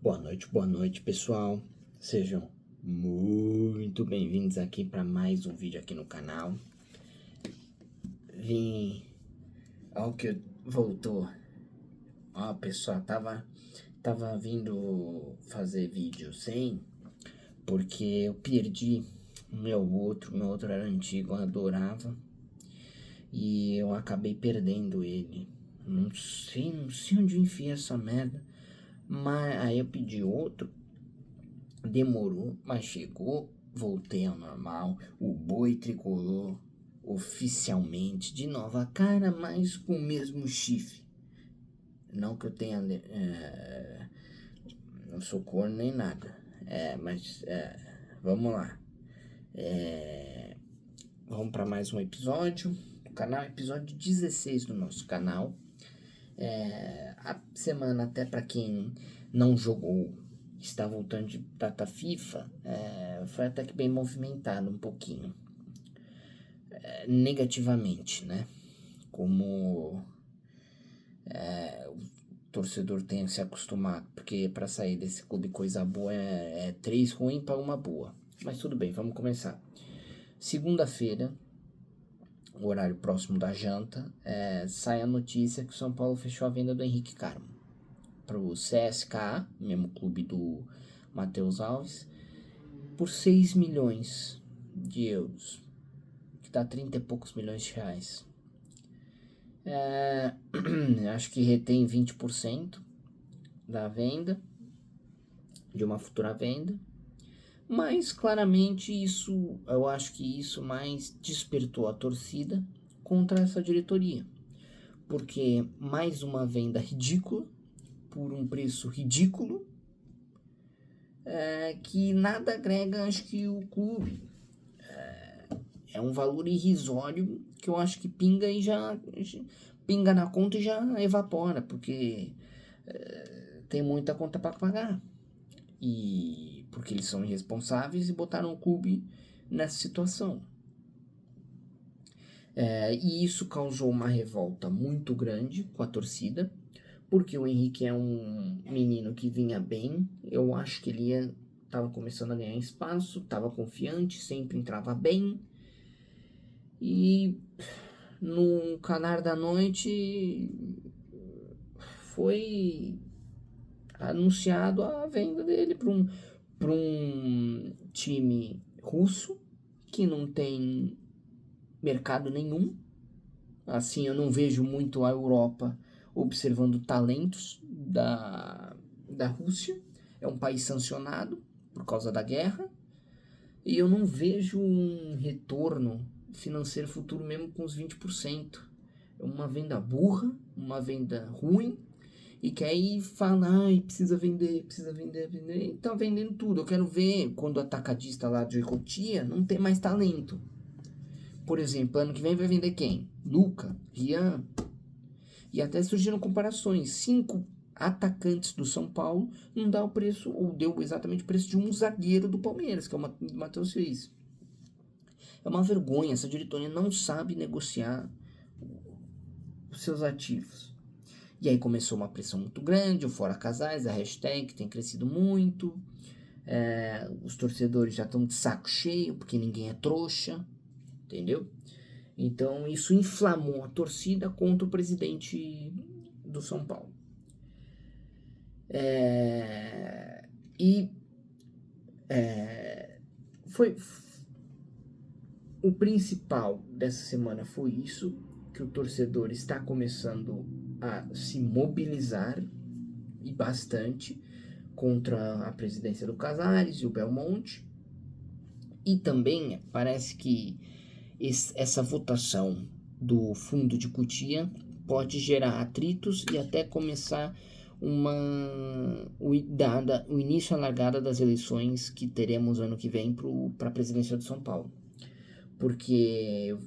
Boa noite, pessoal. Sejam muito bem-vindos aqui para mais um vídeo aqui no canal. Ó, que voltou. Ó, pessoal, tava vindo fazer vídeo sem, porque eu perdi meu outro era antigo, eu adorava, e eu acabei perdendo ele. Não sei onde eu enfiei essa merda. Mas aí eu pedi outro, demorou, mas chegou, voltei ao normal, o boi tricolor oficialmente de nova cara, mas com o mesmo chifre. Não que eu tenha, não sou corno nem nada, mas vamos lá. Vamos para mais um episódio do canal, episódio 16 do nosso canal. A semana, até para quem não jogou, está voltando de data FIFA, foi até que bem movimentado um pouquinho, negativamente, né? Como o torcedor tem se acostumado, porque para sair desse clube coisa boa é 3 ruim para uma boa. Mas tudo bem, vamos começar. Segunda-feira, o horário próximo da janta, sai a notícia que o São Paulo fechou a venda do Henrique Carmo para o CSKA, mesmo clube do Matheus Alves, por 6 milhões de euros, que dá 30 e poucos milhões de reais. Acho que retém 20% da venda, de uma futura venda, mas claramente eu acho que isso mais despertou a torcida contra essa diretoria, porque mais uma venda ridícula, por um preço ridículo, que nada agrega, acho que o clube. É um valor irrisório que eu acho que pinga e já pinga na conta e já evapora, porque tem muita conta para pagar. E porque eles são irresponsáveis e botaram o clube nessa situação. E isso causou uma revolta muito grande com a torcida, porque o Henrique é um menino que vinha bem. Eu acho que ele estava começando a ganhar espaço, estava confiante, sempre entrava bem. E no calar da noite foi anunciado a venda dele para um time russo que não tem mercado nenhum. Assim, eu não vejo muito a Europa observando talentos da Rússia. É um país sancionado por causa da guerra. E eu não vejo um retorno financeiro futuro mesmo com os 20%. É uma venda burra, uma venda ruim, e que aí fala, precisa vender, e tá vendendo tudo. Eu quero ver quando o atacadista lá de Cotia não tem mais talento. Por exemplo, ano que vem vai vender quem? Luca, Rian. E até surgiram comparações. 5 atacantes do São Paulo não dá o preço, ou deu exatamente o preço de um zagueiro do Palmeiras, que é o Matheus Reis. É uma vergonha, essa diretoria não sabe negociar os seus ativos. E aí começou uma pressão muito grande, o Fora Casais, a hashtag tem crescido muito, os torcedores já estão de saco cheio, porque ninguém é trouxa, entendeu? Então isso inflamou a torcida contra o presidente do São Paulo. Foi o principal dessa semana foi isso, que o torcedor está começando a se mobilizar, e bastante, contra a presidência do Casares e o Belmonte. E também parece que essa votação do fundo de Cotia pode gerar atritos e até começar o início, a largada das eleições que teremos ano que vem para a presidência de São Paulo. Porque eu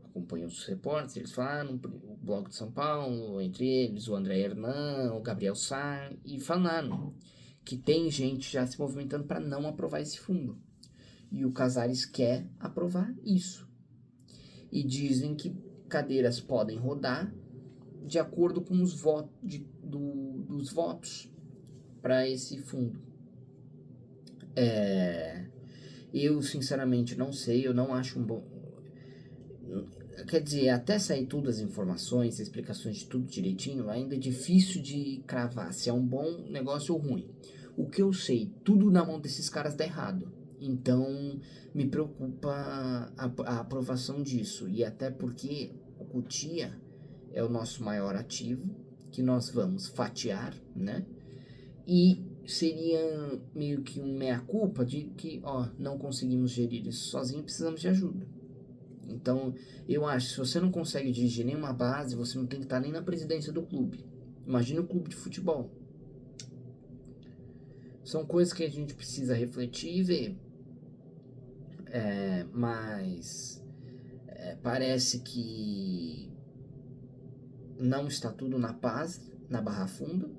acompanho os repórteres, eles falaram, o blog de São Paulo, entre eles o André Hernan, o Gabriel Sá, e falaram que tem gente já se movimentando para não aprovar esse fundo. E o Casares quer aprovar isso. E dizem que cadeiras podem rodar de acordo com os votos, dos votos. para esse fundo. Eu sinceramente não sei, eu não acho um bom. Quer dizer, até sair todas as informações, explicações de tudo direitinho, ainda é difícil de cravar se é um bom negócio ou ruim. O que eu sei, tudo na mão desses caras dá errado. Então, me preocupa a aprovação disso. E até porque o Cutia é o nosso maior ativo, que nós vamos fatiar, né? E seria meio que um meia-culpa de que, não conseguimos gerir isso sozinho, precisamos de ajuda. Então, eu acho que se você não consegue dirigir nenhuma base, você não tem que estar nem na presidência do clube. Imagina o clube de futebol. São coisas que a gente precisa refletir e ver. Mas parece que não está tudo na paz, na Barra Funda.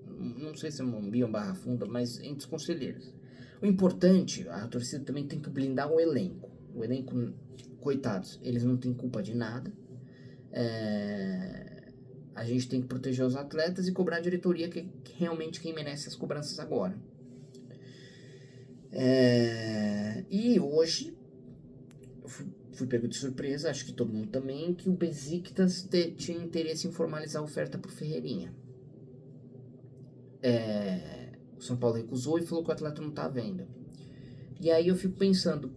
Não sei se é Morumbi ou Barra Funda, mas entre os conselheiros. O importante, a torcida também tem que blindar o elenco. O elenco, coitados, eles não têm culpa de nada. A gente tem que proteger os atletas e cobrar a diretoria, que realmente quem merece as cobranças agora. E hoje, fui pego de surpresa, acho que todo mundo também, que o Besiktas tinha interesse em formalizar a oferta pro Ferreirinha. O São Paulo recusou e falou que o atleta não tá à venda. E aí eu fico pensando,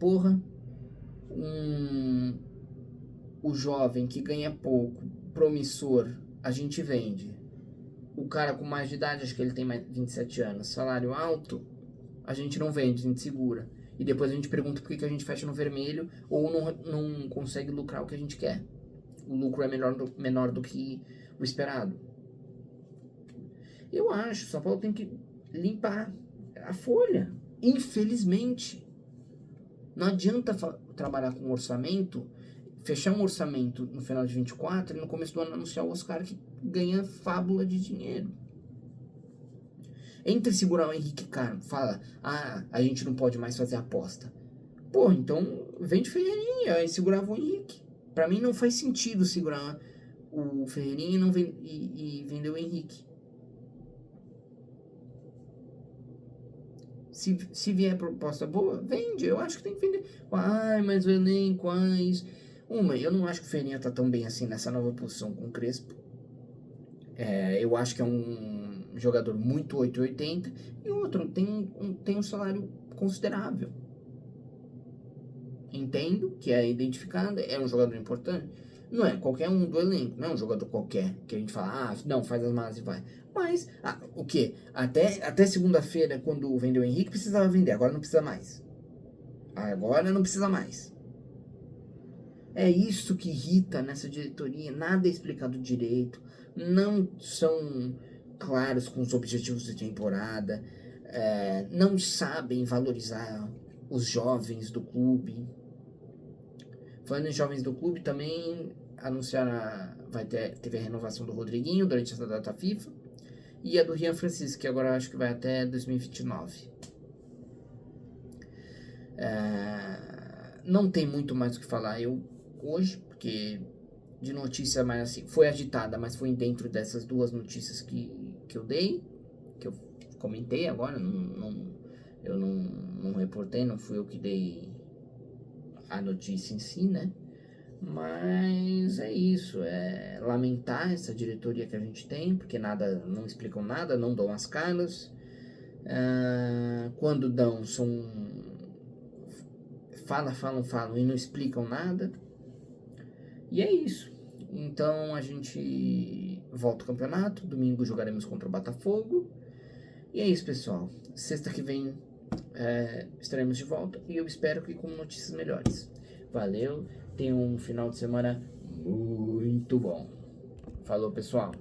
o jovem que ganha pouco, promissor, a gente vende. O cara com mais de idade, acho que ele tem mais 27 anos, salário alto, a gente não vende, a gente segura. E depois a gente pergunta por que a gente fecha no vermelho ou não consegue lucrar o que a gente quer. O lucro é menor do que o esperado. Eu acho que o São Paulo tem que limpar a folha. Infelizmente. Não adianta trabalhar com orçamento, fechar um orçamento no final de 24 e no começo do ano anunciar o Oscar que ganha fábula de dinheiro. Entre segurar o Henrique Caro, fala, a gente não pode mais fazer aposta. Então vende Ferreirinha e segurava o Henrique. Pra mim não faz sentido segurar o Ferreirinha e vender o Henrique. Se vier proposta boa, vende. Eu acho que tem que vender. Mas o elenco, isso. Eu não acho que o Ferreirinha tá tão bem assim nessa nova posição com o Crespo. Eu acho que é um jogador muito 880. E outro, tem um salário considerável. Entendo que é identificado, é um jogador importante. Não é qualquer um do elenco, não é um jogador qualquer que a gente fala, não, faz as malas e vai. Mas, o quê? Até segunda-feira, quando vendeu o Henrique, precisava vender, agora não precisa mais. Agora não precisa mais. É isso que irrita nessa diretoria, nada é explicado direito, não são claros com os objetivos de temporada, não sabem valorizar os jovens do clube. Falando em jovens do clube, também anunciaram, teve a renovação do Rodriguinho durante essa data FIFA e a do Rian Francisco, que agora acho que vai até 2029. Não tem muito mais o que falar hoje, porque de notícia mais assim, foi agitada, mas foi dentro dessas duas notícias que eu dei, que eu comentei agora, eu não reportei, não fui eu que dei a notícia em si, né? Mas é isso, lamentar essa diretoria que a gente tem, porque não explicam nada, não dão as caras. Quando dão, falam e não explicam nada. E é isso. Então a gente volta ao campeonato, domingo jogaremos contra o Botafogo. E é isso, pessoal. Sexta que vem estaremos de volta e eu espero que com notícias melhores. Valeu, tenha um final de semana muito bom. Falou, pessoal.